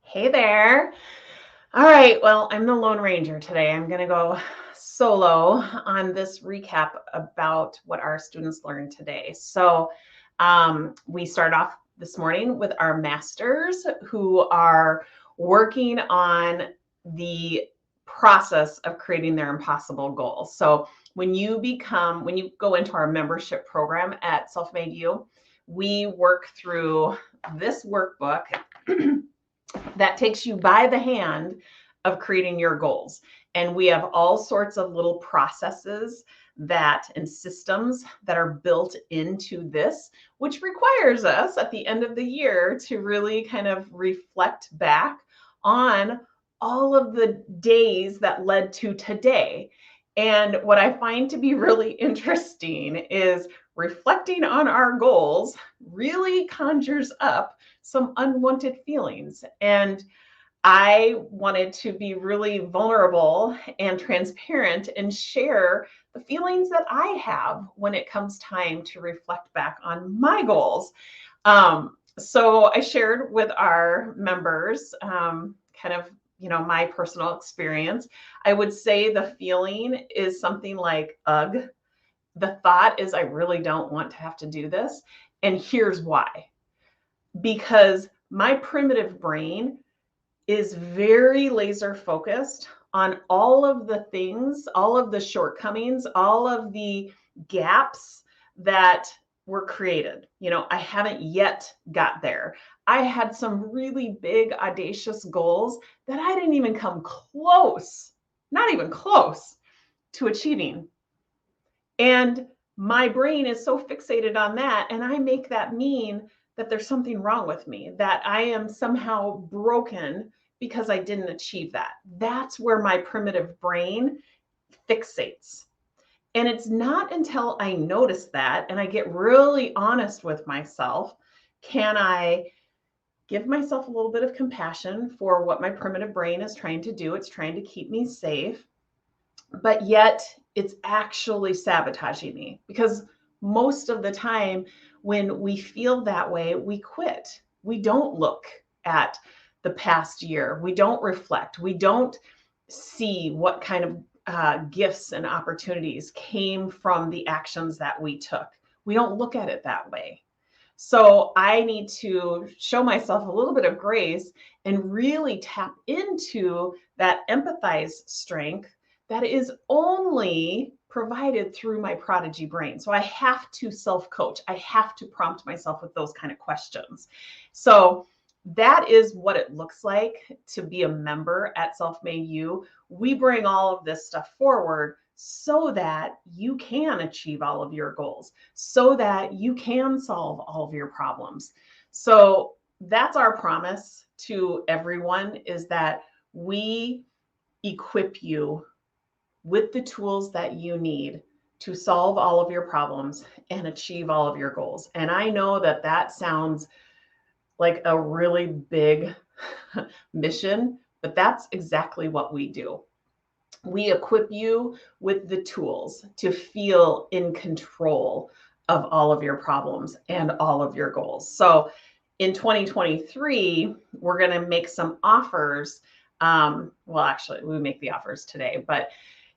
Hey there. All right, well, I'm the Lone Ranger today. I'm going to go solo on this recap about what our students learned today. We start off this morning with our masters who are working on the process of creating their impossible goals. So when you go into our membership program at Self-Made You, we work through this workbook that takes you by the hand of creating your goals. And we have all sorts of little processes and systems that are built into this, which requires us at the end of the year to really kind of reflect back on all of the days that led to today. And what I find to be really interesting is reflecting on our goals really conjures up some unwanted feelings. And I wanted to be really vulnerable and transparent and share the feelings that I have when it comes time to reflect back on my goals. So I shared with our members kind of my personal experience. I would say the feeling is something like ugh. The thought is I really don't want to have to do this, and here's why. Because my primitive brain is very laser focused on all of the things, all of the shortcomings, all of the gaps that were created. I haven't yet got there. I had some really big, audacious goals that I didn't even come close, not even close to achieving. And my brain is so fixated on that. And I make that mean that there's something wrong with me, that I am somehow broken because I didn't achieve that. That's where my primitive brain fixates. And it's not until I notice that and I get really honest with myself, can I give myself a little bit of compassion for what my primitive brain is trying to do. It's trying to keep me safe, but yet it's actually sabotaging me, because most of the time when we feel that way, we quit. We don't look at the past year. We don't reflect. We don't see what kind of gifts and opportunities came from the actions that we took. We don't look at it that way. So I need to show myself a little bit of grace and really tap into that empathize strength that is only provided through my Prodigy brain. So I have to self-coach. I have to prompt myself with those kind of questions. So that is what it looks like to be a member at Self-Made You. We bring all of this stuff forward so that you can achieve all of your goals, so that you can solve all of your problems. So that's our promise to everyone, is that we equip you with the tools that you need to solve all of your problems and achieve all of your goals. And I know that that sounds like a really big mission, but that's exactly what we do. We equip you with the tools to feel in control of all of your problems and all of your goals. So in 2023, we're going to make some offers. Well, actually, we make the offers today, but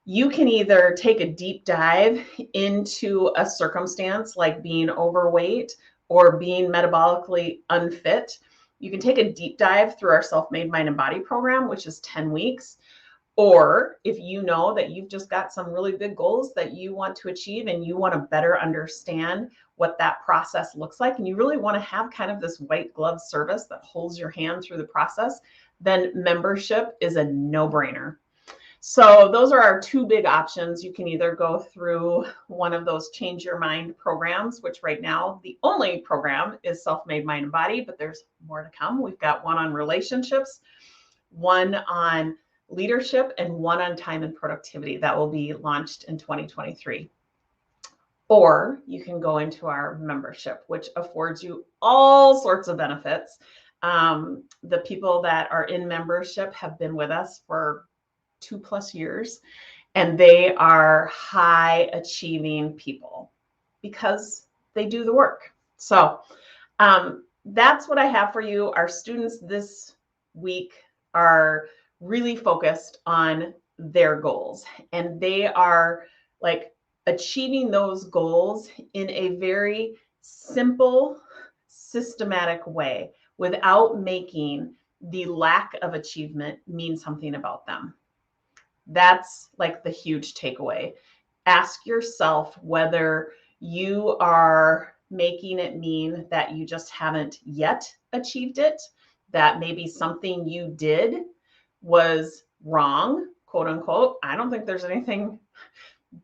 you can either take a deep dive into a circumstance like being overweight or being metabolically unfit. You can take a deep dive through our Self-Made Mind and Body program, which is 10 weeks. Or if you know that you've just got some really big goals that you want to achieve and you want to better understand what that process looks like, and you really want to have kind of this white glove service that holds your hand through the process, then membership is a no-brainer. So those are our two big options. You can either go through one of those Change Your Mind programs, which right now the only program is Self-Made Mind and Body, but there's more to come. We've got one on relationships, one on leadership, and one on time and productivity that will be launched in 2023. Or you can go into our membership, which affords you all sorts of benefits. The people that are in membership have been with us for 2+ years, and they are high achieving people because they do the work. So that's what I have for you. Our students this week are really focused on their goals, and they are like achieving those goals in a very simple, systematic way without making the lack of achievement mean something about them. That's like the huge takeaway. Ask yourself whether you are making it mean that you just haven't yet achieved it, that maybe something you did was wrong, quote unquote. I don't think there's anything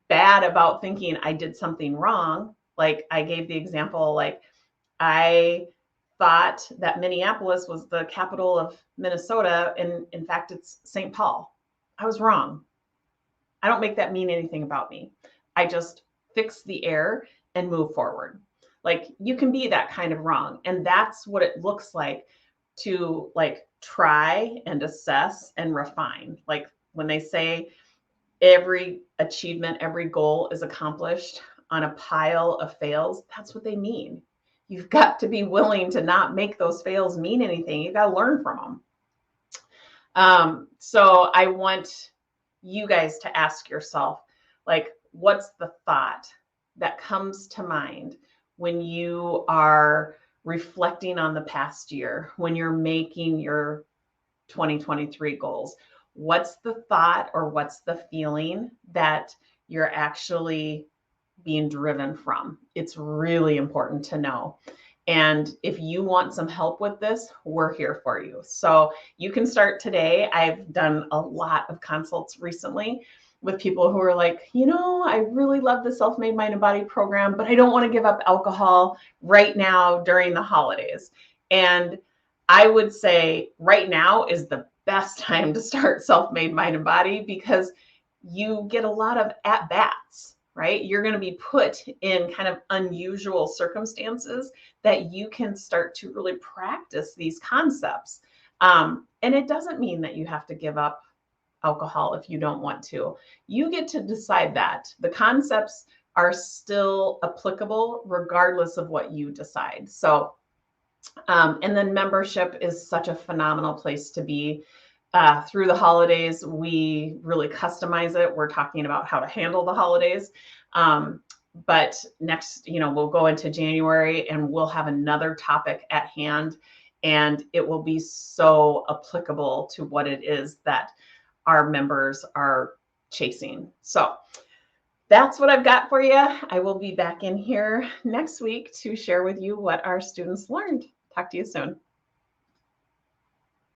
bad about thinking I did something wrong. Like I gave the example, like I thought that Minneapolis was the capital of Minnesota, and in fact, it's St. Paul. I was wrong. I don't make that mean anything about me. I just fix the error and move forward. Like you can be that kind of wrong. And that's what it looks like to like try and assess and refine. Like when they say every achievement, every goal is accomplished on a pile of fails, that's what they mean. You've got to be willing to not make those fails mean anything. You got to learn from them. So I want you guys to ask yourself, like, what's the thought that comes to mind when you are reflecting on the past year, when you're making your 2023 goals? What's the thought or what's the feeling that you're actually being driven from? It's really important to know. And if you want some help with this, we're here for you. So you can start today. I've done a lot of consults recently with people who are like, you know, I really love the Self-Made Mind and Body program, but I don't want to give up alcohol right now during the holidays. And I would say right now is the best time to start Self-Made Mind and Body because you get a lot of at-bats, right? You're going to be put in kind of unusual circumstances that you can start to really practice these concepts. And it doesn't mean that you have to give up alcohol if you don't want to. You get to decide that. The concepts are still applicable regardless of what you decide. So, and then membership is such a phenomenal place to be. Through the holidays, we really customize it. We're talking about how to handle the holidays. But next, we'll go into January and we'll have another topic at hand, and it will be so applicable to what it is that our members are chasing. So that's what I've got for you. I will be back in here next week to share with you what our students learned. Talk to you soon.